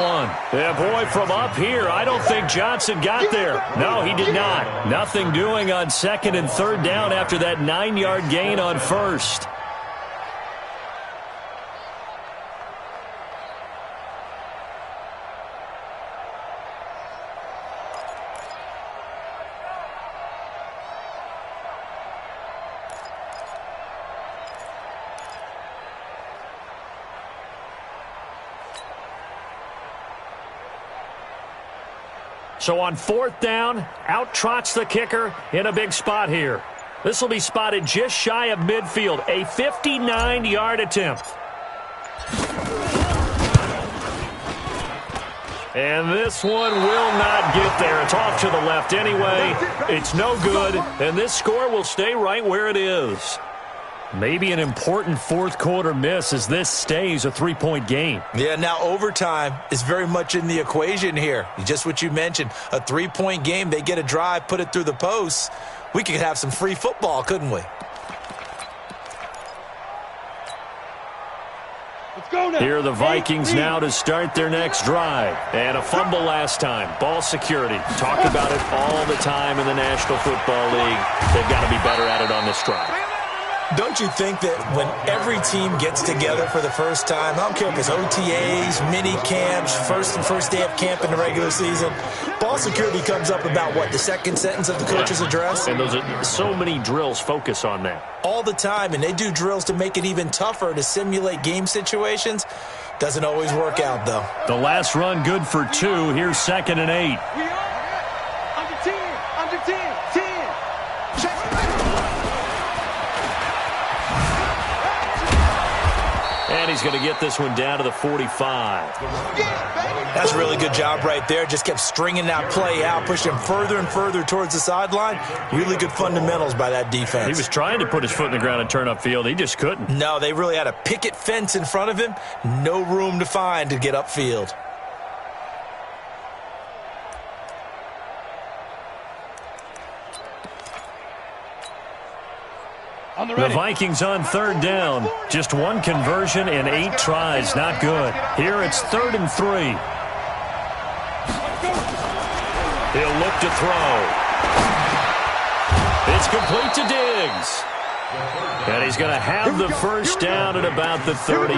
1. Yeah, boy, from up here, I don't think Johnson got there. No, he did not. Nothing doing on 2nd and 3rd down after that 9-yard gain on 1st. So on 4th down, out trots the kicker in a big spot here. This will be spotted just shy of midfield, a 59-yard attempt. And this one will not get there. It's off to the left anyway. It's no good, and this score will stay right where it is. Maybe an important 4th quarter miss as this stays a 3-point game. Yeah, now overtime is very much in the equation here. Just what you mentioned, a 3-point game. They get a drive, put it through the posts. We could have some free football, couldn't we? Let's go now. Here are the Vikings now to start their next drive. And a fumble last time. Ball security. Talk about it all the time in the National Football League. They've got to be better at it on this drive. Don't you think that when every team gets together for the first time, I don't care if it's OTAs, mini camps, first day of camp in the regular season, ball security comes up about what, the 2nd sentence of the coach's address? And those are so many drills focus on that. All the time, and they do drills to make it even tougher to simulate game situations. Doesn't always work out, though. The last run good for 2. Here's 2nd and 8. We are under 10, under 10, 10. Check. And he's going to get this one down to the 45. That's a really good job right there. Just kept stringing that play out, pushing him further and further towards the sideline. Really good fundamentals by that defense. He was trying to put his foot in the ground and turn upfield. He just couldn't. No, they really had a picket fence in front of him. No room to find to get upfield. The Vikings on 3rd down. Just 1 conversion and 8 tries. Not good. Here it's 3rd and 3. He'll look to throw. It's complete to Diggs. And he's going to have the first down at about the 38.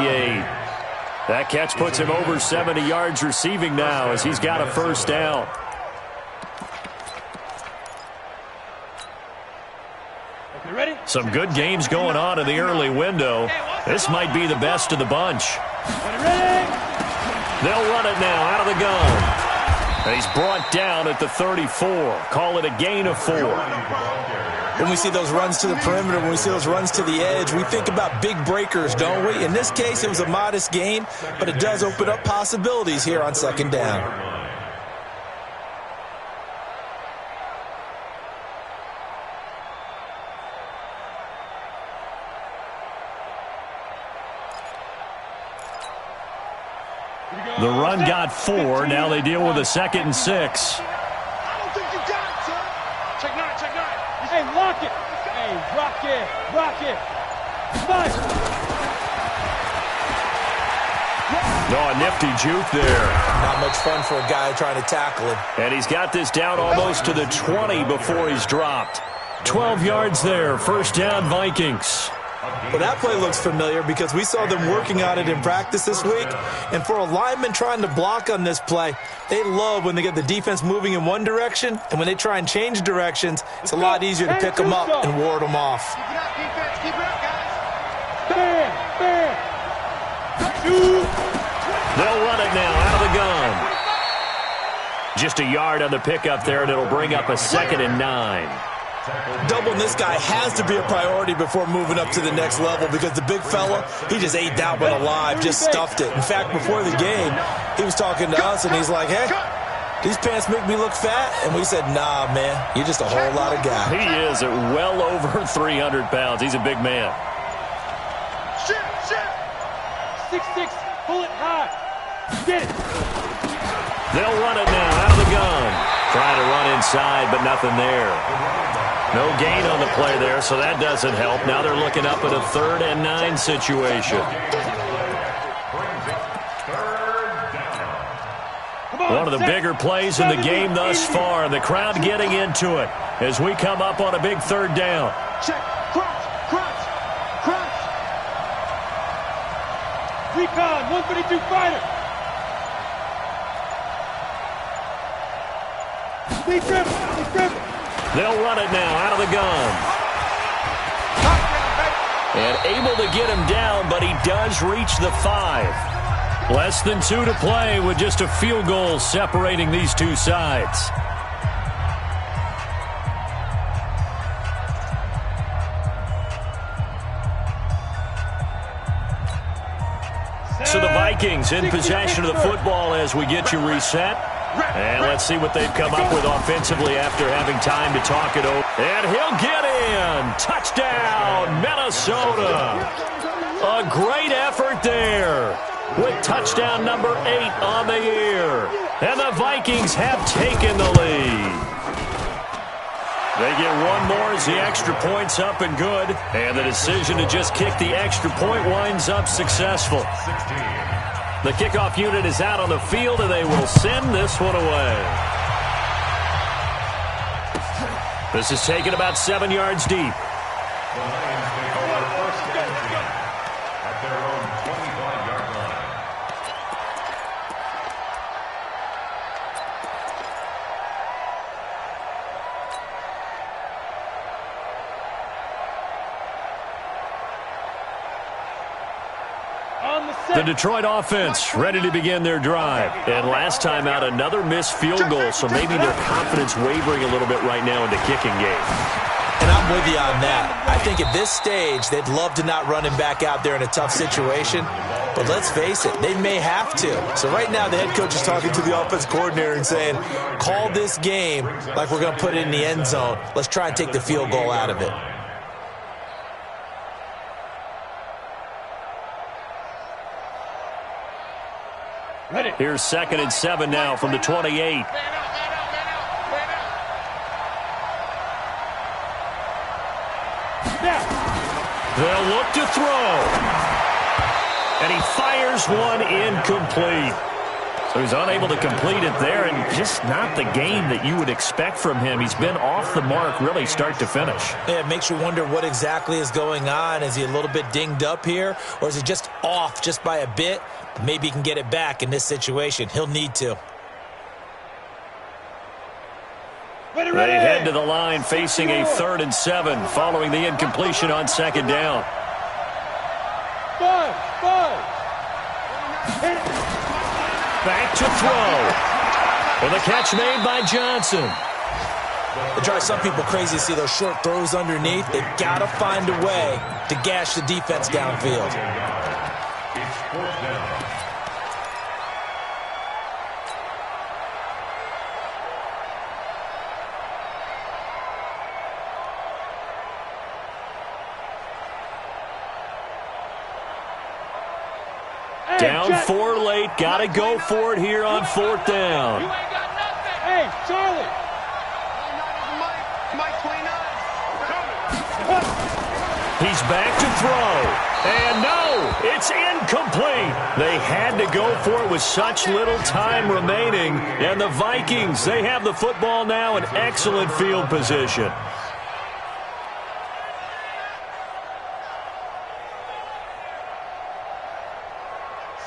That catch puts him over 70 yards receiving now as he's got a first down. Some good games going on in the early window. This might be the best of the bunch. They'll run it now out of the gun. And he's brought down at the 34. Call it a gain of 4. When we see those runs to the perimeter, when we see those runs to the edge, we think about big breakers, don't we? In this case, it was a modest gain, but it does open up possibilities here on 2nd down. The run got 4. Now they deal with a 2nd and 6. I don't think you got it, son. Check 9, check 9. Hey, lock it. Hey, rock it, rock it. Fight. No, a nifty juke there. Not much fun for a guy trying to tackle him. And he's got this down almost to the 20 before he's dropped. 12 yards there. First down, Vikings. Well, that play looks familiar because we saw them working on it in practice this week. And for a lineman trying to block on this play, they love when they get the defense moving in one direction. And when they try and change directions, it's a lot easier to pick them up and ward them off. Keep it up, defense. Keep it up, guys. Bam, bam. They'll run it now out of the gun. Just a yard on the pickup there, and it'll bring up a 2nd and 9. Doubling this guy has to be a priority before moving up to the next level because the big fella, he just ate that one alive, just stuffed it. In fact, before the game, he was talking to us, and he's like, hey, these pants make me look fat. And we said, nah, man, you're just a whole lot of guy. He is at well over 300 pounds. He's a big man. 6'6", pull it high. Get it. They'll run it now out of the gun. Trying to run inside, but nothing there. No gain on the play there, so that doesn't help. Now they're looking up at a 3rd and 9 situation. One of the bigger plays in the game thus far. The crowd getting into it as we come up on a big 3rd down. Check. Crunch. Crunch. Crunch. Recon, 132 fighter. Lead dribble. They'll run it now out of the gun. And able to get him down, but he does reach the 5. Less than 2 to play with just a field goal separating these two sides. So the Vikings in possession of the football as we get you reset. And let's see what they've come up with offensively after having time to talk it over. And he'll get in. Touchdown, Minnesota. A great effort there with touchdown number 8 on the year. And the Vikings have taken the lead. They get one more as the extra point's up and good. And the decision to just kick the extra point winds up successful. The kickoff unit is out on the field, and they will send this one away. This is taken about 7 yards deep. The Lions take over 1st and 10 at their own 25-yard line. The Detroit offense ready to begin their drive. And last time out, another missed field goal, so maybe their confidence wavering a little bit right now in the kicking game. And I'm with you on that. I think at this stage, they'd love to not run him back out there in a tough situation. But let's face it, they may have to. So right now, the head coach is talking to the offense coordinator and saying, call this game like we're going to put it in the end zone. Let's try and take the field goal out of it. Here's 2nd and 7 now from the 28. They'll look to throw. And he fires one incomplete. So he's unable to complete it there, and just not the game that you would expect from him. He's been off the mark really start to finish. Yeah, it makes you wonder what exactly is going on. Is he a little bit dinged up here, or is he just off just by a bit? Maybe he can get it back in this situation. He'll need to. They head to the line facing a 3rd and 7 following the incompletion on 2nd down. Back to throw. And the catch made by Johnson. It drives some people crazy to see those short throws underneath. They've got to find a way to gash the defense downfield. It's 4th down. Down 4 late. Got to go for it here on 4th down. You ain't got nothing. Hey, Charlie. Mike 29. He's back to throw. And no, it's incomplete. They had to go for it with such little time remaining. And the Vikings, they have the football now in excellent field position.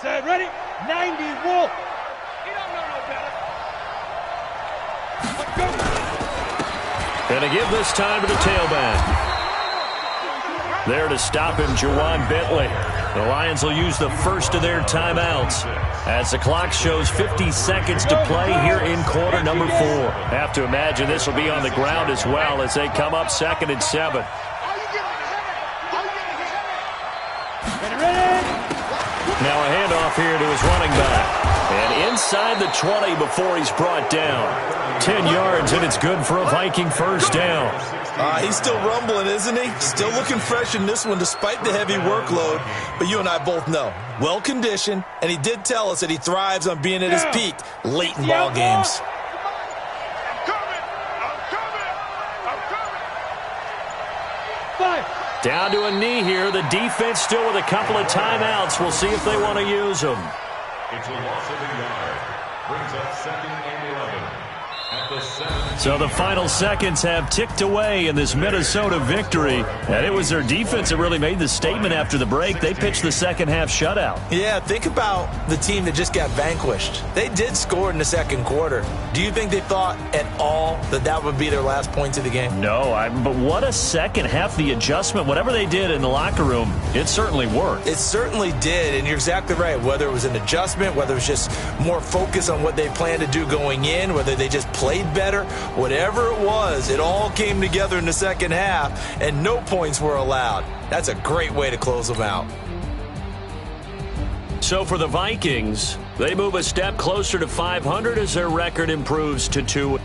Set, ready? 90, Wolf. You don't know no better. And to give this time to the tailback. There to stop him, Jawan Bentley. The Lions will use the first of their timeouts as the clock shows 50 seconds to play here in quarter number 4. Have to imagine this will be on the ground as well as they come up 2nd and 7. Now a handoff here to his running back. And inside the 20 before he's brought down. 10 yards, and it's good for a Viking first down. He's still rumbling, isn't he? Still looking fresh in this one despite the heavy workload. But you and I both know, well-conditioned, and he did tell us that he thrives on being at his peak late in ball games. Down to a knee here. The defense still with a couple of timeouts. We'll see if they want to use them. It's a loss of a yard. Brings up 2nd and 11. At the 7. So the final seconds have ticked away in this Minnesota victory. And it was their defense that really made the statement after the break. They pitched the second half shutout. Yeah, think about the team that just got vanquished. They did score in the second quarter. Do you think they thought at all that that would be their last points of the game? No, but what a second half. The adjustment, whatever they did in the locker room, it certainly worked. It certainly did, and you're exactly right. Whether it was an adjustment, whether it was just more focus on what they planned to do going in, whether they just played better, whatever it was, it all came together in the second half, and no points were allowed. That's a great way to close them out. So for the Vikings, they move a step closer to 500 as their record improves to 2.